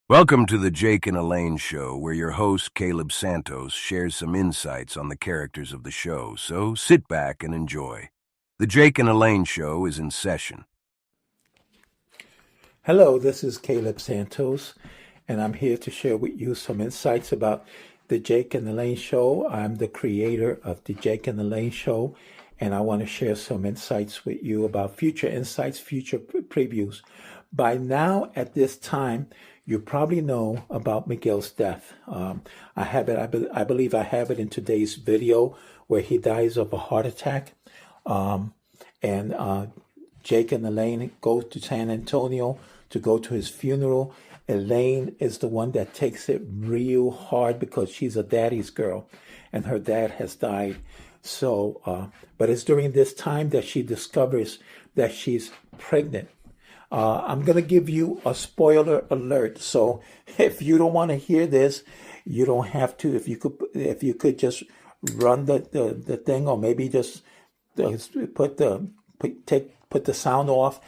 Welcome to the Jake and Elaine Show, where your host, Caleb Santos, shares some insights on the characters of the show, so sit back and enjoy. The Jake and Elaine Show is in session. Hello, this is Caleb Santos, and I'm here to share with you some insights about the Jake and Elaine Show. I'm the creator of the Jake and Elaine Show, and I want to share some insights with you about future insights, future previews. By now, at this time, you probably know about Miguel's death. I have it. I believe I have it in today's video where he dies of a heart attack. And Jake and Elaine go to San Antonio to go to his funeral. Elaine is the one that takes it real hard because she's a daddy's girl, and her dad has died. So, but it's during this time that she discovers that she's pregnant. I'm going to give you a spoiler alert. So if you don't want to hear this, you don't have to. If you could just run the thing, or maybe just put the sound off,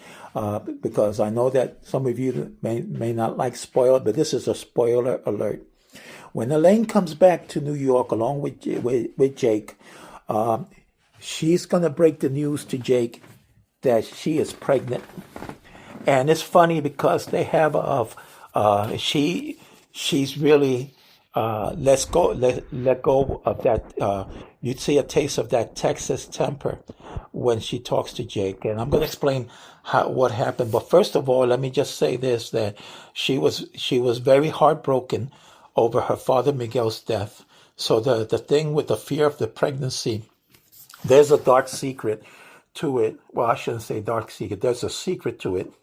because I know that some of you may not like spoiled, but this is a spoiler alert. When Elaine comes back to New York along with Jake, she's going to break the news to Jake that she is pregnant. And it's funny because they have she's really let go of that. You'd see a taste of that Texas temper when she talks to Jake, and I'm going to explain what happened. But first of all, let me just say this: that she was very heartbroken over her father Miguel's death. So the thing with the fear of the pregnancy, there's a dark secret to it. Well, I shouldn't say dark secret. There's a secret to it.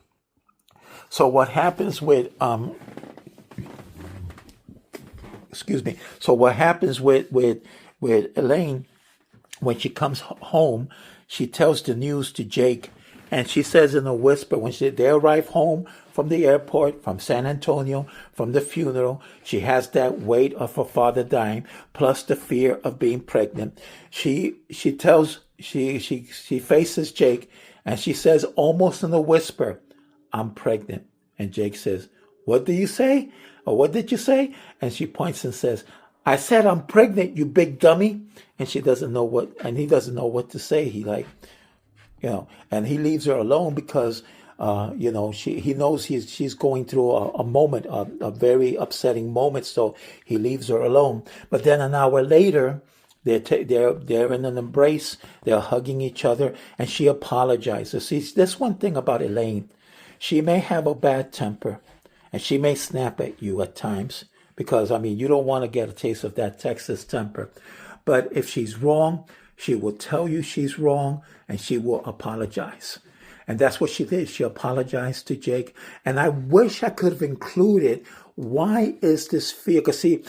So what happens with So what happens with Elaine when she comes home? She tells the news to Jake, and she says in a whisper when they arrive home from the airport, from San Antonio, from the funeral, she has that weight of her father dying, plus the fear of being pregnant. She faces Jake, and she says almost in a whisper, "I'm pregnant." And Jake says, "What do you say? Or what did you say?" And she points and says, "I said I'm pregnant, you big dummy." And he doesn't know what to say. And he leaves her alone because, he knows she's going through a moment, a very upsetting moment. So he leaves her alone. But then an hour later, they're in an embrace. They're hugging each other, and she apologizes. See, there's one thing about Elaine. She may have a bad temper, and she may snap at you at times because, you don't want to get a taste of that Texas temper. But if she's wrong, she will tell you she's wrong, and she will apologize. And that's what she did. She apologized to Jake. And I wish I could have included, why is this fear? Because see,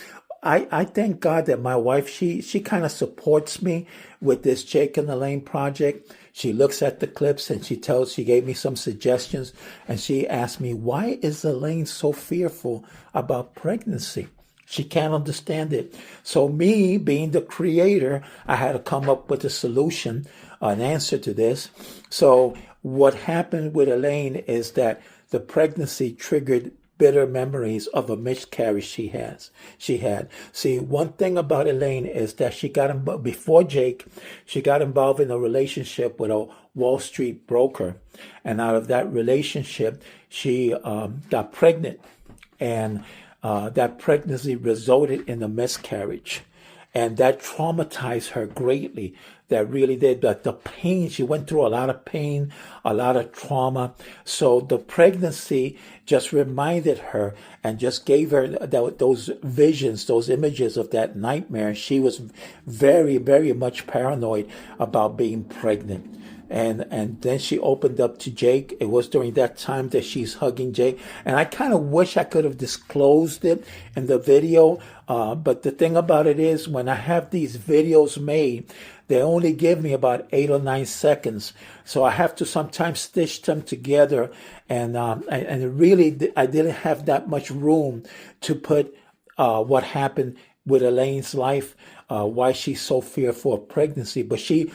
I thank God that my wife, she kind of supports me with this Jake and Elaine project. She looks at the clips and she gave me some suggestions, and she asked me, why is Elaine so fearful about pregnancy? She can't understand it. So me being the creator, I had to come up with a solution, an answer to this. So what happened with Elaine is that the pregnancy triggered bitter memories of a miscarriage she had. See, one thing about Elaine is that before Jake, she got involved in a relationship with a Wall Street broker. And out of that relationship, she got pregnant. And that pregnancy resulted in a miscarriage. And that traumatized her greatly. That really did. But the pain, she went through a lot of pain, a lot of trauma. So the pregnancy just reminded her and just gave her those visions, those images of that nightmare. She was very, very much paranoid about being pregnant. And then she opened up to Jake. It was during that time that she's hugging Jake. And I kind of wish I could have disclosed it in the video. But the thing about it is, when I have these videos made, they only give me about 8 or 9 seconds. So I have to sometimes stitch them together. And really, I didn't have that much room to put what happened with Elaine's life, why she's so fearful of pregnancy. But she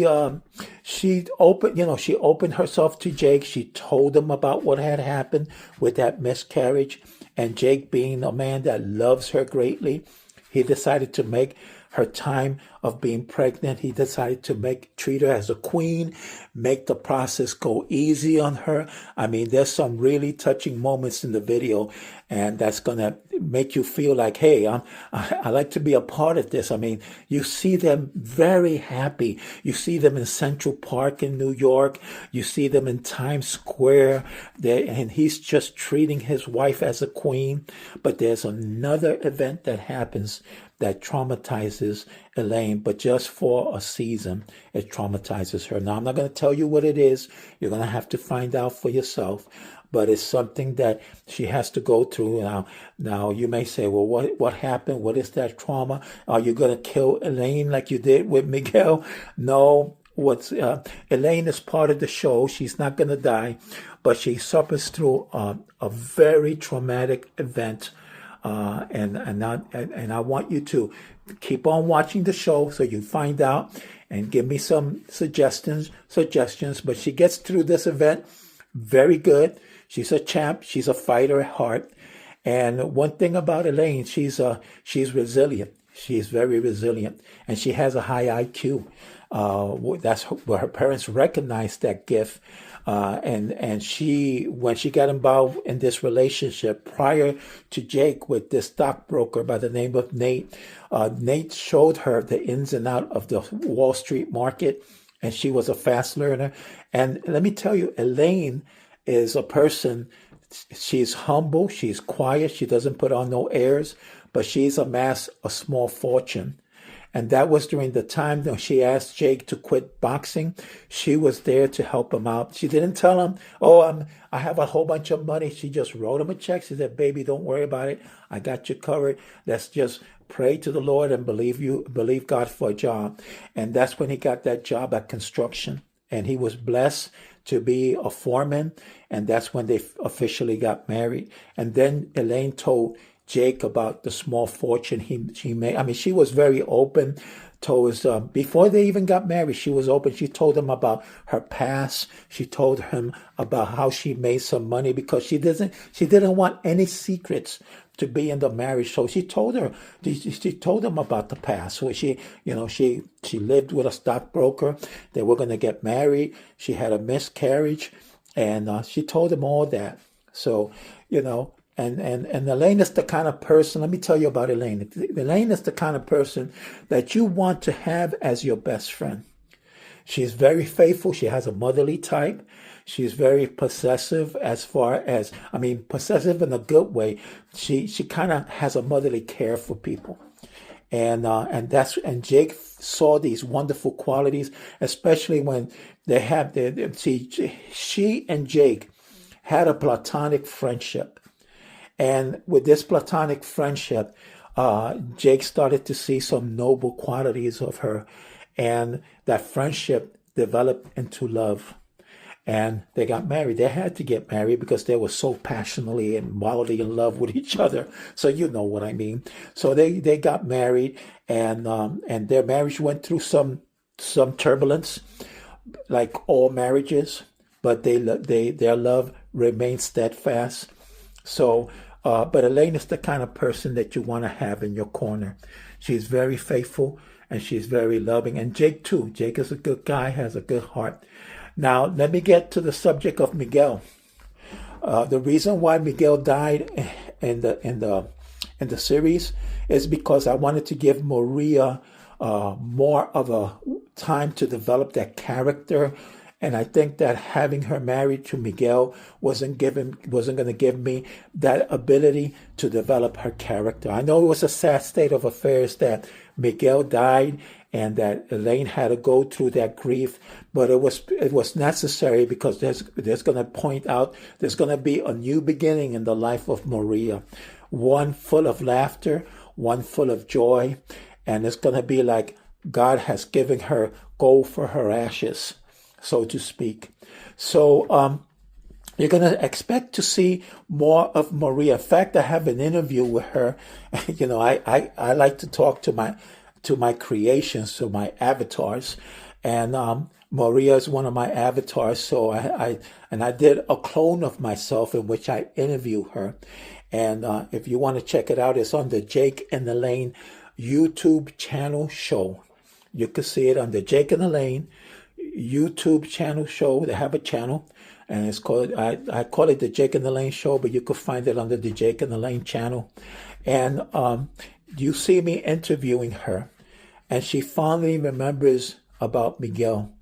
opened, she opened herself to Jake. She told him about what had happened with that miscarriage, and Jake, being a man that loves her greatly, he decided to make her time of being pregnant. He decided to treat her as a queen, make the process go easy on her. I mean, there's some really touching moments in the video, and that's going to make you feel like, hey, I like to be a part of this. I mean, you see them very happy. You see them in Central Park in New York. You see them in Times Square. And he's just treating his wife as a queen. But there's another event that happens that traumatizes Elaine, but just for a season, it traumatizes her. Now, I'm not going to tell you what it is. You're going to have to find out for yourself, but it's something that she has to go through. Now you may say, well, what happened? What is that trauma? Are you going to kill Elaine like you did with Miguel? No. Elaine is part of the show. She's not going to die, but she suffers through a very traumatic event. And I want you to keep on watching the show so you find out and give me some suggestions. But she gets through this event very good. She's a champ. She's a fighter at heart. And one thing about Elaine, she's resilient. She's very resilient, and she has a high IQ. That's where her parents recognized that gift. And when she got involved in this relationship prior to Jake with this stockbroker by the name of Nate, Nate showed her the ins and outs of the Wall Street market, and she was a fast learner. And let me tell you, Elaine is a person, she's humble, she's quiet, she doesn't put on no airs, but she's amassed a small fortune. And that was during the time that she asked Jake to quit boxing. She was there to help him out. She didn't tell him, I have a whole bunch of money. She just wrote him a check. She said, baby, don't worry about it. I got you covered. Let's just pray to the Lord and believe God for a job. And that's when he got that job at construction. And he was blessed to be a foreman. And that's when they officially got married. And then Elaine told Jake about the small fortune she made. I mean, she was very open towards, before they even got married, she was open. She told him about her past. She told him about how she made some money because she didn't want any secrets to be in the marriage. So she told him about the past. So she lived with a stockbroker. They were going to get married. She had a miscarriage, and she told him all that. So, And Elaine is the kind of person, let me tell you about Elaine. Elaine is the kind of person that you want to have as your best friend. She's very faithful. She has a motherly type. She's very possessive possessive in a good way. She kind of has a motherly care for people. And Jake saw these wonderful qualities, especially when she and Jake had a platonic friendship. And with this platonic friendship, Jake started to see some noble qualities of her. And that friendship developed into love. And they got married. They had to get married because they were so passionately and wildly in love with each other. So you know what I mean. So they got married, and their marriage went through some turbulence, like all marriages. But their love remained steadfast. So. But Elaine is the kind of person that you want to have in your corner. She's very faithful and she's very loving. And Jake too. Jake is a good guy, has a good heart. Now, let me get to the subject of Miguel. The reason why Miguel died in the series is because I wanted to give Maria more of a time to develop that character. And I think that having her married to Miguel wasn't going to give me that ability to develop her character. I know it was a sad state of affairs that Miguel died and that Elaine had to go through that grief, but it was necessary because there's going to be a new beginning in the life of Maria, one full of laughter, one full of joy, and it's going to be like God has given her gold for her ashes, so to speak. So You're going to expect to see more of Maria. In fact, I have an interview with her. I like to talk to my creations, to my avatars, and Maria is one of my avatars. So I did a clone of myself in which I interview her. And if you want to check it out, it's on the Jake and Elaine YouTube channel show. You can see it on the Jake and Elaine YouTube channel show. They have a channel, and it's called, I call it the Jake and Elaine show, but you could find it under the Jake and Elaine channel. And you see me interviewing her, and she fondly remembers about Miguel.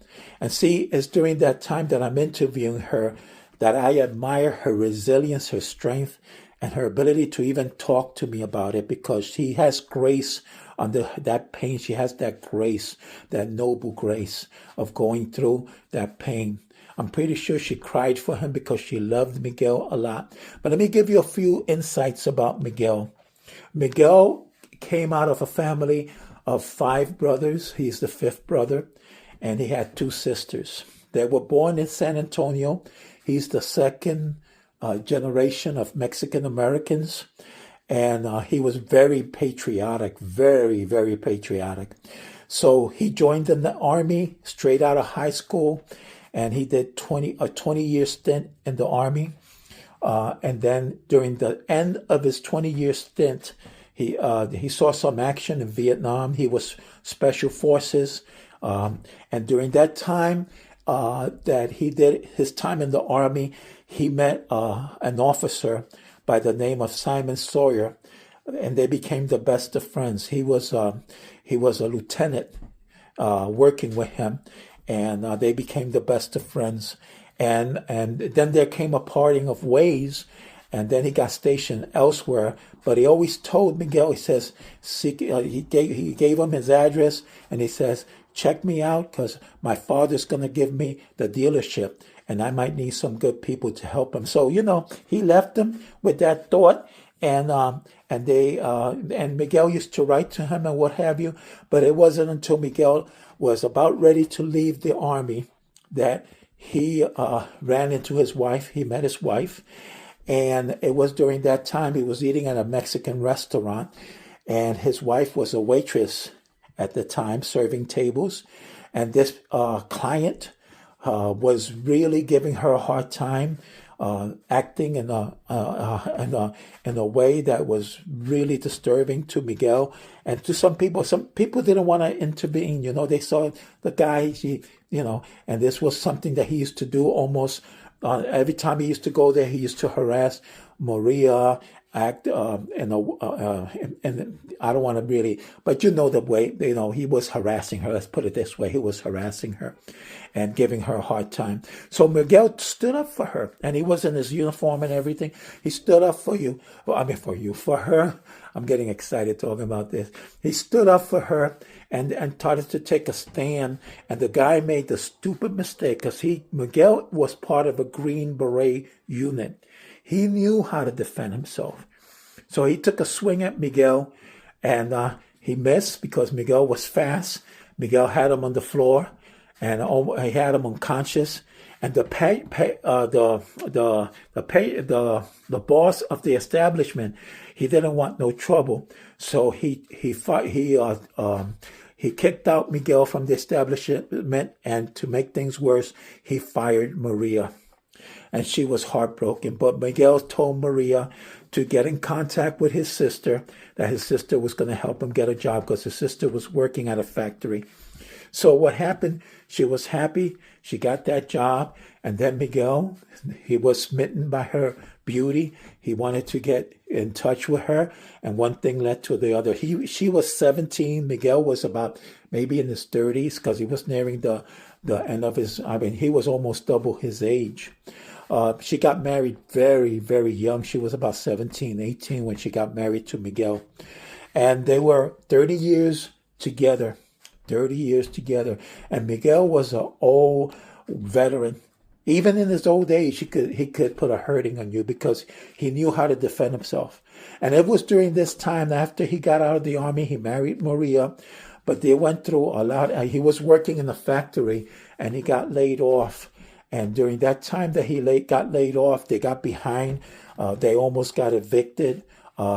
And see, it's during that time that I'm interviewing her that I admire her resilience, her strength, and her ability to even talk to me about it, because she has grace under that pain. She has that grace, that noble grace of going through that pain. I'm pretty sure she cried for him because she loved Miguel a lot. But let me give you a few insights about Miguel. Miguel came out of a family of 5 brothers. He's the 5th brother, and he had 2 sisters. They were born in San Antonio. He's the 2nd generation of Mexican Americans, and he was very patriotic, very, very patriotic. So he joined in the army straight out of high school, and he did a 20-year stint in the army. And then during the end of his 20-year stint, he saw some action in Vietnam. He was special forces, and during that time that he did his time in the army, he met an officer by the name of Simon Sawyer, and they became the best of friends. He was a lieutenant working with him, and they became the best of friends. And then there came a parting of ways, and then he got stationed elsewhere. But he always told Miguel, he says, he gave him his address, and he says, check me out, because my father's going to give me the dealership, and I might need some good people to help him. So, he left them with that thought, and Miguel used to write to him and what have you. But it wasn't until Miguel was about ready to leave the army that he ran into his wife. He met his wife, and it was during that time he was eating at a Mexican restaurant, and his wife was a waitress at the time, serving tables, and this client was really giving her a hard time, acting in a way that was really disturbing to Miguel and to some people. Some people didn't want to intervene. They saw the guy, and this was something that he used to do almost every time he used to go there. He used to harass Maria, and I don't want to really, but the way, he was harassing her. Let's put it this way. He was harassing her and giving her a hard time. So Miguel stood up for her, and he was in his uniform and everything. He stood up for her. I'm getting excited talking about this. He stood up for her and started to take a stand. And the guy made the stupid mistake, because Miguel was part of a Green Beret unit. He knew how to defend himself. So he took a swing at Miguel, and he missed because Miguel was fast. Miguel had him on the floor, and he had him unconscious. And the boss of the establishment, he didn't want no trouble, so he kicked out Miguel from the establishment, and to make things worse, he fired Maria. And she was heartbroken. But Miguel told Maria to get in contact with his sister, that his sister was going to help him get a job, because his sister was working at a factory. So what happened, she was happy. She got that job. And then Miguel, he was smitten by her beauty. He wanted to get in touch with her. And one thing led to the other. She was 17. Miguel was about maybe in his 30s, because he was nearing the end of he was almost double his age. She got married very, very young. She was about 17, 18 when she got married to Miguel. And they were 30 years together. 30 years together. And Miguel was an old veteran. Even in his old age, he could put a hurting on you, because he knew how to defend himself. And it was during this time, after he got out of the army, he married Maria. But they went through a lot. He was working in a factory, and he got laid off. And during that time that got laid off, they got behind. They almost got evicted.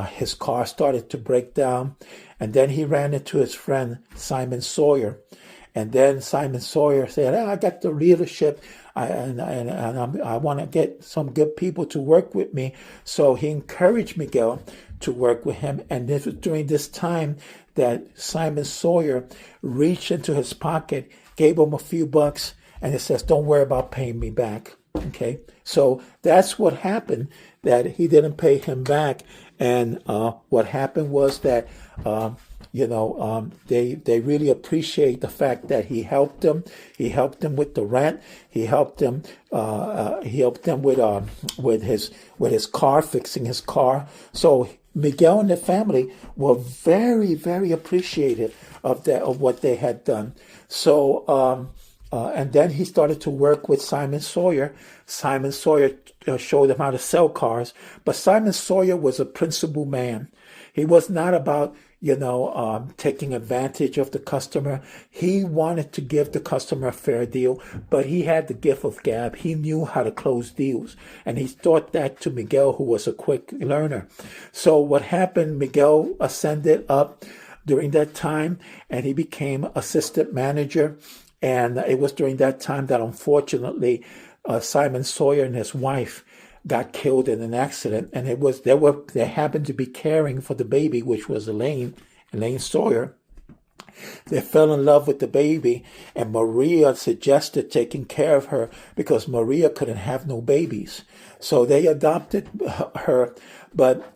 His car started to break down. And then he ran into his friend, Simon Sawyer. And then Simon Sawyer said, I got the dealership, I want to get some good people to work with me. So he encouraged Miguel to work with him. And this was during this time that Simon Sawyer reached into his pocket, gave him a few bucks, and it says, don't worry about paying me back. Okay, so that's what happened, that he didn't pay him back. And what happened was that they really appreciate the fact that he helped them. He helped them with the rent. He helped them. He helped them with his car, fixing his car. So Miguel and the family were very, very appreciative of what they had done. So and then he started to work with Simon Sawyer. Simon Sawyer showed him how to sell cars. But Simon Sawyer was a principled man. He was not about taking advantage of the customer. He wanted to give the customer a fair deal, but he had the gift of gab. He knew how to close deals, and he taught that to Miguel, who was a quick learner. So what happened, Miguel ascended up during that time, and he became assistant manager. And it was during that time that, unfortunately, Simon Sawyer and his wife got killed in an accident, and they happened to be caring for the baby, which was Elaine Sawyer. They fell in love with the baby, and Maria suggested taking care of her because Maria couldn't have no babies. So they adopted her. But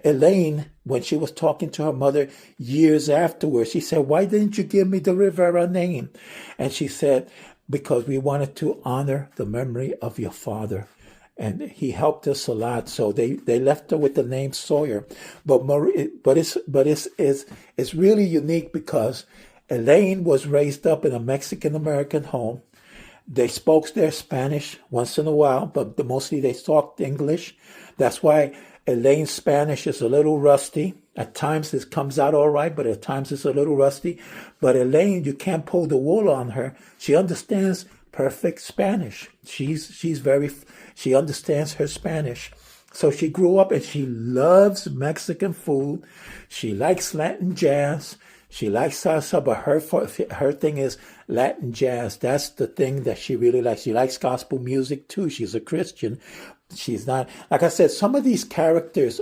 Elaine, when she was talking to her mother years afterwards, she said, "Why didn't you give me the Rivera name?" And she said, "Because we wanted to honor the memory of your father. And he helped us a lot." So they left her with the name Sawyer. But it's really unique because Elaine was raised up in a Mexican-American home. They spoke their Spanish once in a while, but mostly they talked English. That's why Elaine's Spanish is a little rusty. At times it comes out all right, but at times it's a little rusty. But Elaine, you can't pull the wool on her. She understands perfect Spanish. She understands her Spanish. So she grew up and she loves Mexican food. She likes Latin jazz. She likes salsa, but her thing is Latin jazz. That's the thing that she really likes. She likes gospel music too. She's a Christian. She's not, like I said, some of these characters,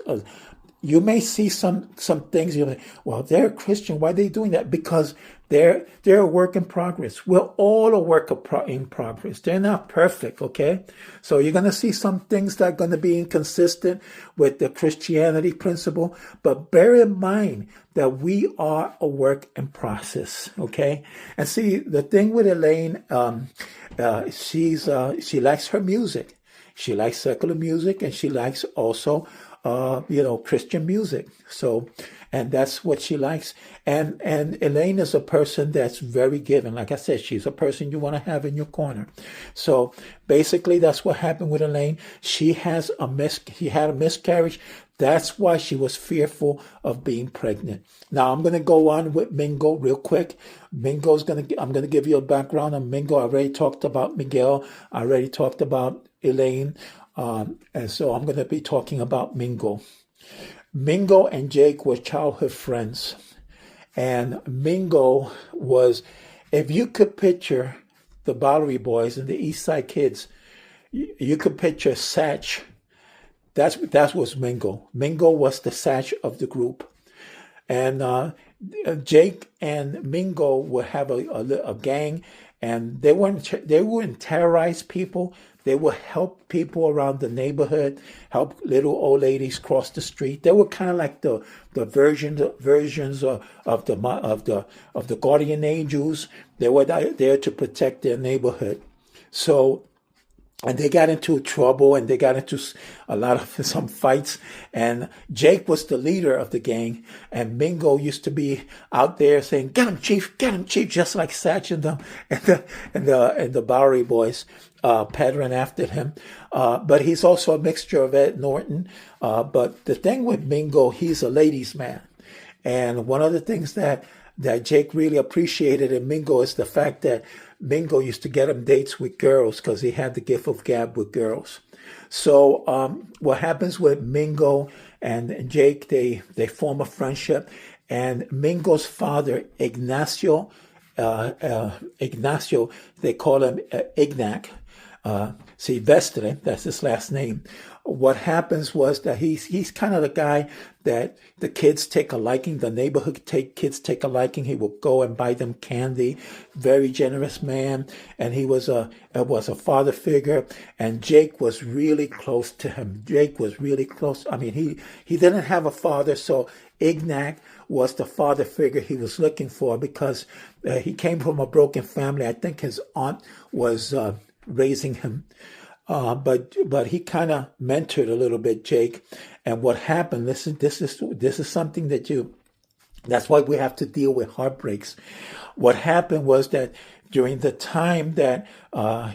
you may see some things, you're like, well, they're a Christian. Why are they doing that? Because they're a work in progress. We're all a work in progress. They're not perfect, okay? So you're going to see some things that are going to be inconsistent with the Christianity principle, but bear in mind that we are a work in process, okay? And see, the thing with Elaine, she likes her music. She likes secular music, and she likes also Christian music. So, and that's what she likes. And Elaine is a person that's very giving. Like I said, she's a person you want to have in your corner. So basically that's what happened with Elaine. She had a miscarriage. That's why she was fearful of being pregnant. Now I'm going to go on with Mingo real quick. I'm going to give you a background on Mingo. I already talked about Miguel. I already talked about Elaine. And so I'm going to be talking about Mingo. Mingo and Jake were childhood friends. And Mingo was, if you could picture the Bowery Boys and the East Side Kids, you could picture Satch. That was Mingo. Mingo was the Satch of the group. And Jake and Mingo would have a gang, and they wouldn't terrorize people. They would help people around the neighborhood, help little old ladies cross the street. They were kind of like the versions of the guardian angels. They were there to protect their neighborhood. So, and they got into trouble, and they got into some fights. And Jake was the leader of the gang, and Mingo used to be out there saying, "Get him, chief! Get him, chief!" Just like Satch and the Bowery Boys, pattern after him. But he's also a mixture of Ed Norton. But the thing with Mingo, he's a ladies' man. And one of the things that that Jake really appreciated in Mingo is the fact that Mingo used to get him dates with girls because he had the gift of gab with girls. So what happens with Mingo and Jake, they form a friendship, and Mingo's father, Ignacio, they call him Ignac, Silvestre, that's his last name. What happens was that he's kind of the guy that the kids take a liking, the neighborhood kids take a liking. He will go and buy them candy. Very generous man, and he was a father figure. And Jake was really close to him. Jake was really close. I mean, he didn't have a father, so Ignac was the father figure he was looking for because he came from a broken family. I think his aunt was raising him. But he kind of mentored a little bit Jake. And what happened, this is something that's why we have to deal with heartbreaks. What happened was that during the time that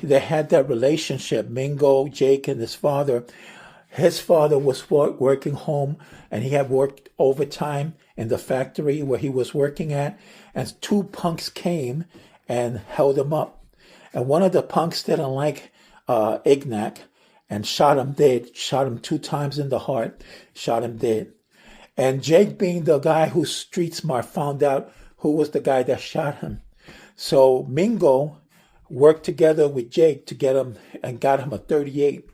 they had that relationship, Mingo, Jake, and his father was working home, and he had worked overtime in the factory where he was working at, and two punks came and held him up. And one of the punks didn't like Ignac and shot him dead, shot him 2 times in the heart, shot him dead. And Jake, being the guy who's street smart, found out who was the guy that shot him. So Mingo worked together with Jake to get him and got him a 38.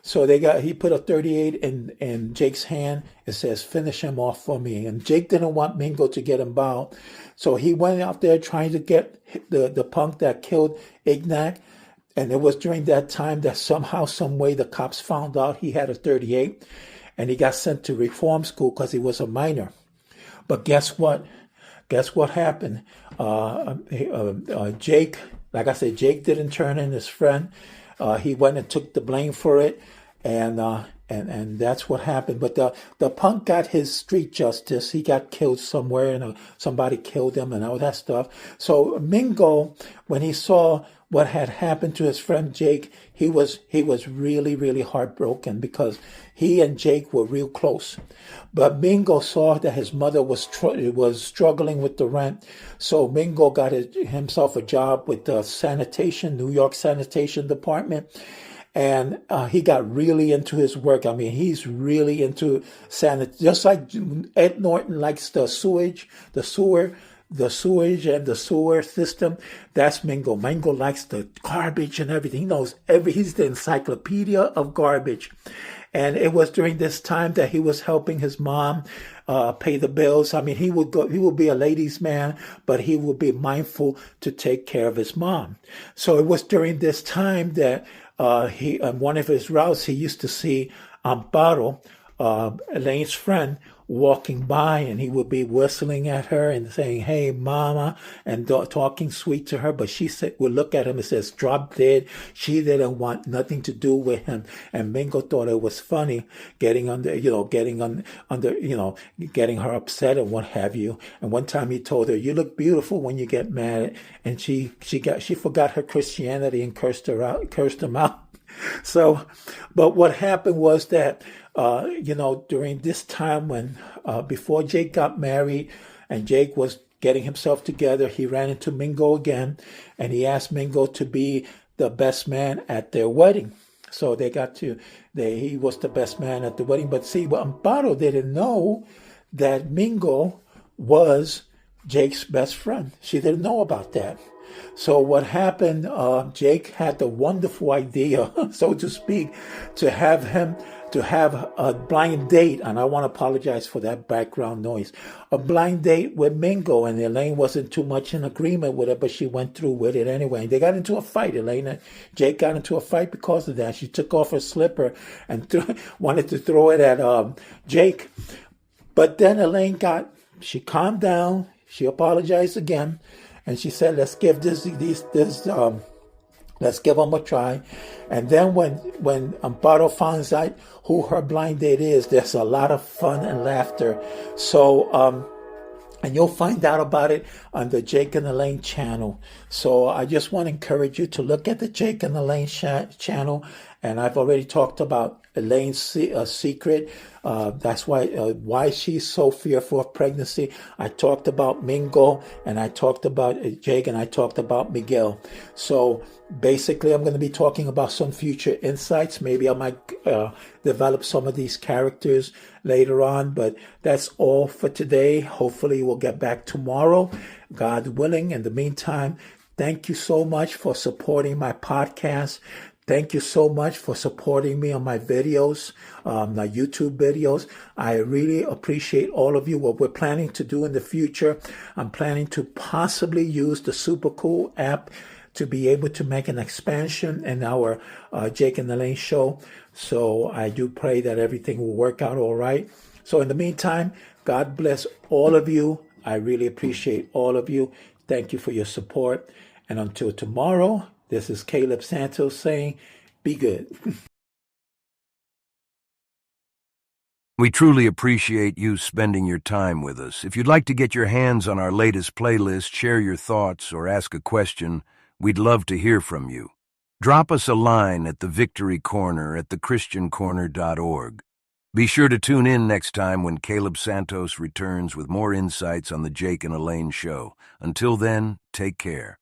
So he put a 38 in Jake's hand. It says, "Finish him off for me." And Jake didn't want Mingo to get involved. So he went out there trying to get the punk that killed Ignac. And it was during that time that somehow, some way, the cops found out he had a 38, and he got sent to reform school because he was a minor. But guess what? Guess what happened? Jake, like I said, Jake didn't turn in his friend. He went and took the blame for it, and that's what happened. But the punk got his street justice. He got killed somewhere, and somebody killed him, and all that stuff. So Mingo, when he saw what had happened to his friend Jake, he was really, really heartbroken because he and Jake were real close. But Mingo saw that his mother was struggling with the rent, so Mingo got himself a job with the New York Sanitation Department. And he got really into his work. I mean, he's really into just like Ed Norton likes the sewage and the sewer system. That's Mingo. Mingo likes the garbage and everything. He knows he's the encyclopedia of garbage. And it was during this time that he was helping his mom pay the bills. I mean, he would be a ladies' man, but he would be mindful to take care of his mom. So it was during this time that he, on one of his routes, he used to see Amparo, Elaine's friend, walking by, and he would be whistling at her and saying, "Hey, mama," and talking sweet to her. But she would look at him and says, "Drop dead." She didn't want nothing to do with him. And Mingo thought it was funny getting her upset and what have you. And one time he told her, "You look beautiful when you get mad." And she forgot her Christianity and cursed him out. So, but what happened was that, during this time when, before Jake got married and Jake was getting himself together, he ran into Mingo again, and he asked Mingo to be the best man at their wedding. So he was the best man at the wedding. But see, Amparo didn't know that Mingo was Jake's best friend. She didn't know about that. So what happened, Jake had the wonderful idea, so to speak, to have a blind date. And I want to apologize for that background noise. A blind date with Mingo, and Elaine wasn't too much in agreement with it, but she went through with it anyway. And they got into a fight. Elaine and Jake got into a fight because of that. She took off her slipper and wanted to throw it at Jake. But then Elaine she calmed down. She apologized again. And she said, "Let's give let's give them a try." And then when Amparo finds out who her blind date is, there's a lot of fun and laughter. So, and you'll find out about it on the Jake and Elaine channel. So I just want to encourage you to look at the Jake and Elaine channel. And I've already talked about Elaine's secret. That's why she's so fearful of pregnancy. I talked about Mingo, and I talked about Jake, and I talked about Miguel. So basically, I'm going to be talking about some future insights. Maybe I might develop some of these characters later on, but that's all for today. Hopefully, we'll get back tomorrow, God willing. In the meantime, thank you so much for supporting my podcast. Thank you so much for supporting me on my videos, my YouTube videos. I really appreciate all of you. What we're planning to do in the future, I'm planning to possibly use the Super Cool app to be able to make an expansion in our Jake and Elaine show. So I do pray that everything will work out all right. So in the meantime, God bless all of you. I really appreciate all of you. Thank you for your support. And until tomorrow, this is Caleb Santos saying, be good. We truly appreciate you spending your time with us. If you'd like to get your hands on our latest playlist, share your thoughts, or ask a question, we'd love to hear from you. Drop us a line at the Victory Corner at thechristiancorner.org. Be sure to tune in next time when Caleb Santos returns with more insights on the Jake and Elaine show. Until then, take care.